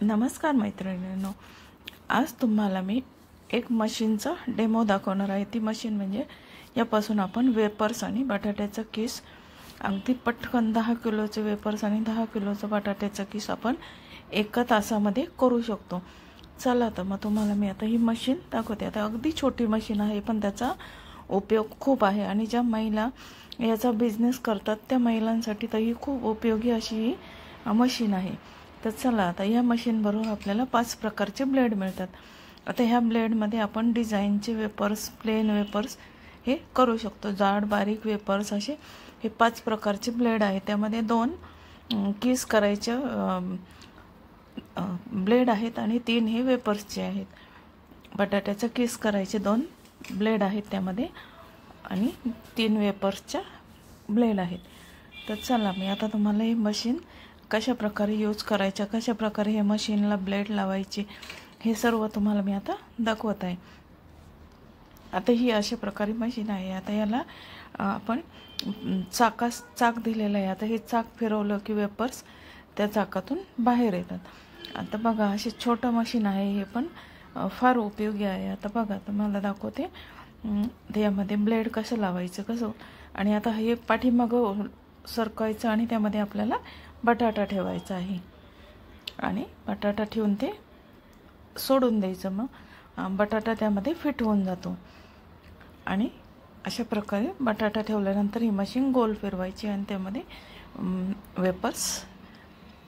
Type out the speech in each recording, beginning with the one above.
नमस्कार मैत्रिणींनो, आज तुम्हाला मी एक मशीनचा डेमो दाखवणार आहे। ती मशीन म्हणजे यापासून आपण वेपर्स आणि बटाट्याचा किस अगदी पटकन 10 किलोचे वेपर्स आणि 10 किलोचा बटाट्याचा किस आपण एका तासामध्ये करू शकतो। चला तर मग तुम्हाला मी आता ही मशीन दाखवते। आता अगदी छोटी मशीन आहे पण त्याचा उपयोग खूप आहे आणि ज्या महिला याचा बिझनेस करतात त्या महिलांसाठी तर ही खूप उपयोगी अशी ही मशीन आहे। तर चला आता या मशीन बरोबर आपल्याला 5 प्रकारचे ब्लेड मिळतात। आता ह्या ब्लेड मध्ये आपण डिझाइनचे वेपर्स, प्लेन वेपर्स हे करू शकतो। जाड बारीक वेपर्स असे हे 5 प्रकारचे ब्लेड आहेत। त्यामध्ये 2 किस करायचे ब्लेड आहेत आणि 3 हे वेपर्सचे आहेत। बटाट्याचा किस करायचे 2 ब्लेड आहेत त्यामध्ये आणि 3 वेपर्सच्या ब्लेड आहेत। तर चला मी आता तुम्हाला ही मशीन कशा प्रकारे यूज करायचा, कशा प्रकारे हे मशीनला ब्लेड लावायचे हे सर्व तुम्हाला मी आता दाखवत आहे। आता ही अशा प्रकारे मशीन आहे। आता याला आपण चाक दिलेला आहे। आता हे चाक फिरवलं की वेपर्स त्या चाकातून बाहेर येतात। आता बघा असे छोटं मशीन आहे, हे पण फार उपयोगी आहे। आता बघा तुम्हाला दाखवते यामध्ये ब्लेड कसं लावायचं कसं, आणि आता हे पाठीमागं सरकवायचं आणि त्यामध्ये आपल्याला बटाटा ठेवायचा आहे आणि बटाटा ठेवून ते सोडून द्यायचं। मग बटाटा त्यामध्ये फिट होऊन जातो आणि अशा प्रकारे बटाटा ठेवल्यानंतर ही मशीन गोल फिरवायची आणि त्यामध्ये वेपर्स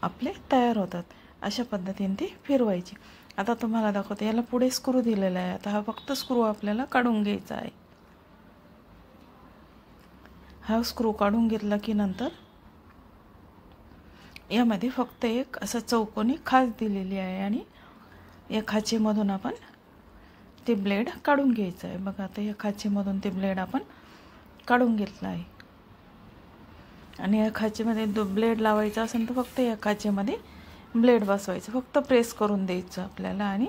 आपले तयार होतात। अशा पद्धतीने ती फिरवायची। आता तुम्हाला दाखवते, याला पुढे स्क्रू दिलेला आहे। आता हा फक्त स्क्रू आपल्याला काढून घ्यायचा आहे। हा स्क्रू काढून घेतला की नंतर यामध्ये फक्त एक असं चौकोनी खाच दिलेली आहे आणि या खाचेमधून आपण ते ब्लेड काढून घ्यायचं आहे। बघा आता या खाचेमधून ते ब्लेड आपण काढून घेतला आहे आणि या खाचेमध्ये ब्लेड लावायचा असेल तर फक्त या खाचेमध्ये ब्लेड बसवायचं, फक्त प्रेस करून द्यायचं आपल्याला आणि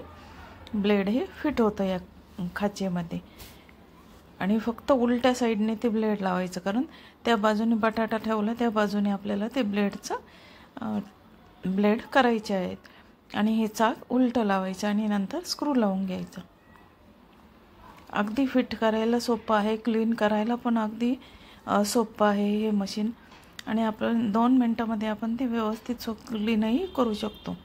ब्लेड हे फिट होतं या खाचेमध्ये। आणि फक्त उलट्या साईडने ते ब्लेड लावायचं, कारण त्या बाजूने बटाटा ठेवला त्या बाजूने आपल्याला ते ब्लेड करायचे आहेत आणि हे चाक उलटं लावायचं आणि नंतर स्क्रू लावून घ्यायचं। अगदी फिट करायला सोपं आहे, क्लीन करायला पण अगदी सोपं आहे हे मशीन आणि आपण 2 मिनिटांमध्ये आपण ते व्यवस्थित क्लीनही करू शकतो।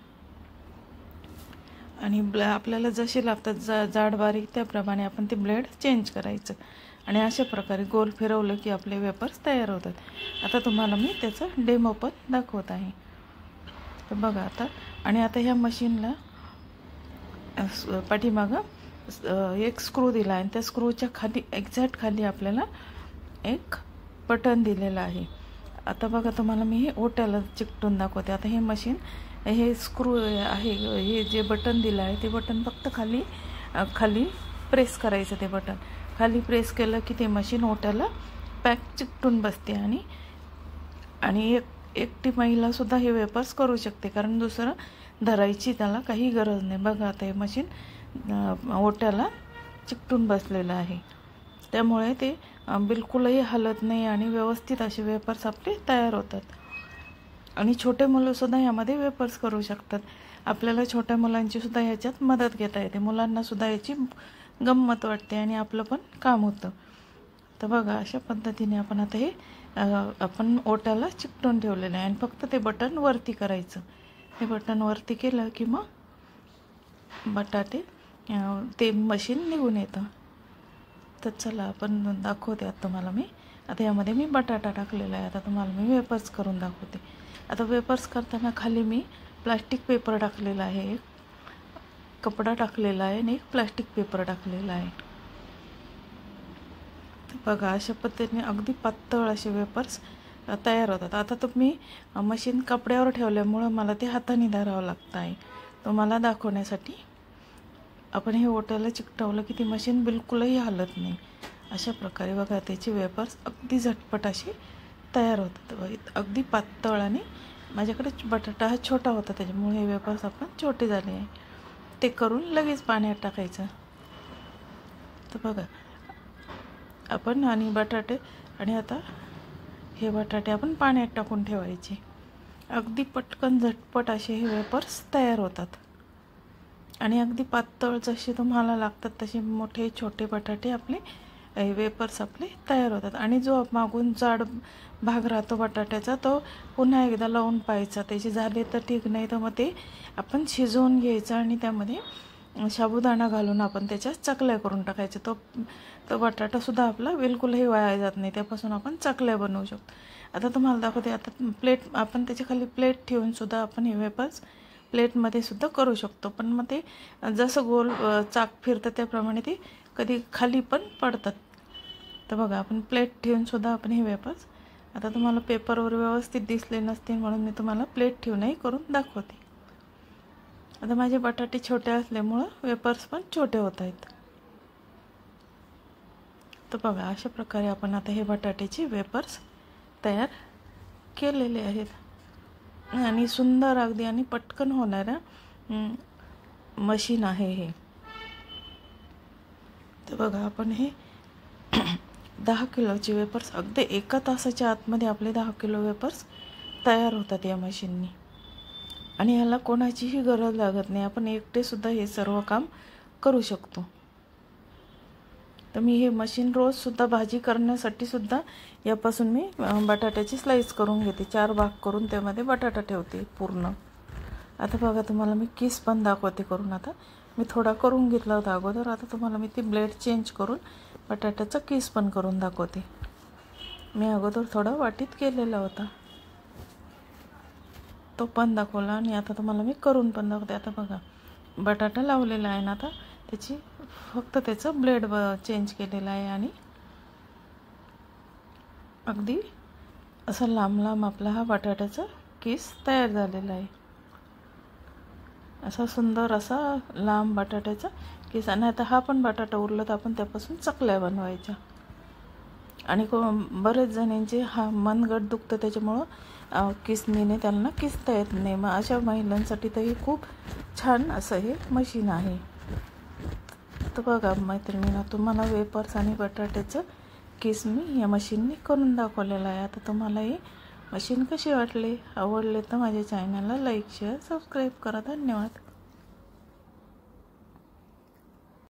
आणि आपल्याला जसे लागतात जाड बारीक त्याप्रमाणे आपण ते ब्लेड चेंज करायचं आणि अशा प्रकारे गोल फिरवलं की आपले वेपर्स तयार होतात। आता तुम्हाला मी त्याचा डेमो पण दाखवत आहे। तर बघा आता, आणि आता ह्या मशीनला पाठीमागं एक स्क्रू दिला आहे आणि त्या स्क्रूच्या खाली एक्झॅक्ट खाली आपल्याला एक बटन दिलेलं आहे। आता बघा तुम्हाला मी हे ओट्याला चिकटून दाखवते। आता हे मशीन हे स्क्रू आहे, हे जे बटन दिलं आहे ते बटन फक्त खाली प्रेस करायचं। ते बटन खाली प्रेस केलं की ते मशीन ओट्याला पॅक चिकटून बसते आणि एकटी महिला सुद्धा हे वेपर्स करू शकते, कारण दुसरं धरायची त्याला काही गरज नाही। बघा आता हे मशीन ओट्याला चिकटून बसलेलं आहे, त्यामुळे ते बिलकुलही हलत नाही आणि व्यवस्थित असे वेपर्स आपले तयार होतात। आणि छोटे मुलं सुद्धा यामध्ये वेपर्स करू शकतात। आपल्याला छोट्या मुलांची सुद्धा याच्यात मदत घेता येते, मुलांना सुद्धा याची गंमत वाटते आणि आपलं पण काम होतं। तर बघा अशा पद्धतीने आपण आता हे आपण ओट्याला चिकटून ठेवलेलं आहे आणि फक्त ते बटन वरती करायचं। हे बटन वरती केलं की मग बटाटे ते मशीन निघून येतं। तर चला आपण दाखवते आता तुम्हाला मी। आता यामध्ये मी बटाटा टाकलेला आहे। आता तुम्हाला मी वेपर्स करून दाखवते। आता वेपर्स करताना खाली मी प्लास्टिक पेपर टाकलेला आहे, एक कपडा टाकलेला आहे आणि एक प्लास्टिक पेपर टाकलेला आहे। बघा अशा पद्धतीने अगदी पातळ असे वेपर्स तयार होतात। आता तुम्ही मशीन कपड्यावर ठेवल्यामुळं मला ते हाताने धरावं लागतं आहे तुम्हाला दाखवण्यासाठी। आपण हे ओट्याला चिकटवलं की ती मशीन बिलकुलही हलत नाही। अशा प्रकारे बघा त्याचे वेपर्स अगदी झटपट असे तयार होतात, अगदी पातळ। आणि माझ्याकडे बटाटा हा छोटा होता त्याच्यामुळे हे वेपर्स आपण छोटे झाले आहे। ते करून लगेच पाण्यात टाकायचं। तर बघा आपण आणि बटाटे, आणि आता हे बटाटे आपण पाण्यात टाकून ठेवायचे अगदी पटकन झटपट असे हे वेपर्स तयार होतात आणि अगदी पातळ जसे तुम्हाला लागतात तसे मोठे छोटे बटाटे आपले वेपर्स आपले तयार होतात. आणि जो मागून जाड भाग राहतो बटाट्याचा तो पुन्हा एकदा लावून पाहायचा. त्याचे झाले तर ठीक, नाही तर मग ते आपण शिजवून घ्यायचं आणि त्यामध्ये साबुदाणा घालून आपण त्याच्या चकल्या करून टाकायच्या. तो बटाटासुद्धा आपला बिलकुलही वाया जात नाही, त्यापासून आपण चकल्या बनवू शकतो. आता तुम्हाला दाखवते. आता प्लेट आपण त्याच्या खाली प्लेट ठेवूनसुद्धा आपण हे वेपर्स प्लेटमध्ये सुद्धा करू शकतो. पण मग ते जसं गोल चाक फिरतं त्याप्रमाणे ते कधी खाली पण पडतात. तर बघा, आपण प्लेट ठेवूनसुद्धा आपण हे वेपर्स, आता तुम्हाला पेपरवर व्यवस्थित दिसले नसतील म्हणून मी तुम्हाला प्लेट ठेवूनही करून दाखवते. आता माझे बटाटे छोटे असल्यामुळं वेपर्स पण छोटे होत आहेत. तर बघा, अशा प्रकारे आपण आता हे बटाट्याचे वेपर्स तयार केलेले आहेत आणि सुंदर अगदी आणि पटकन होणारा मशीन आहे हे. तर बघा, आपण हे 10 किलोचे वेपर्स अगदी 1 तासाच्या आतमध्ये आपले 10 किलो वेपर्स तयार होतात या मशीननी. आणि याला कोणाचीही गरज लागत नाही, आपण एकटेसुद्धा हे सर्व काम करू शकतो. तर मी हे मशीन रोजसुद्धा भाजी करण्यासाठी सुद्धा यापासून मी बटाट्याची स्लाईस करून घेते. 4 भाग करून त्यामध्ये बटाटा ठेवते पूर्ण. आता बघा, तुम्हाला मी किस पण दाखवते करून. आता मी थोडा करून घेतला होता अगोदर, आता तुम्हाला मी ती ब्लेड चेंज करून बटाट्याचा किस पण करून दाखवते. मी अगोदर थोडा वाटीत केलेला होता, तो पण दाखवला आणि आता तुम्हाला मी करून पण दाखवते. आता बघा, बटाटा लावलेला आहे ना, आता फक्त त्याचं ब्लेड चेंज केलेलं आहे आणि अगदी असा लांब लांब आपला हा बटाट्याचा किस तयार झालेला आहे. असा सुंदर असा लांब बटाट्याचा किस. आणि आता हा पण बटाटा उरला तर आपण त्यापासून चकल्या बनवायच्या. आणि बरेच जणांचे हा मनगट दुखतं, त्याच्यामुळं किसनीने त्यांना किसता येत नाही. मग अशा महिलांसाठी तर हे खूप छान असं हे मशीन आहे. तर बघा मैत्रिणींनो, तुम्हाला वेपर्स आणि बटाट्याचं किस मी या मशीनने करून दाखवलेलं आहे. आता तुम्हाला हे मशीन कशी वाटली, आवडले तर माझ्या चॅनलला लाईक, शेअर, सबस्क्राईब करा. धन्यवाद.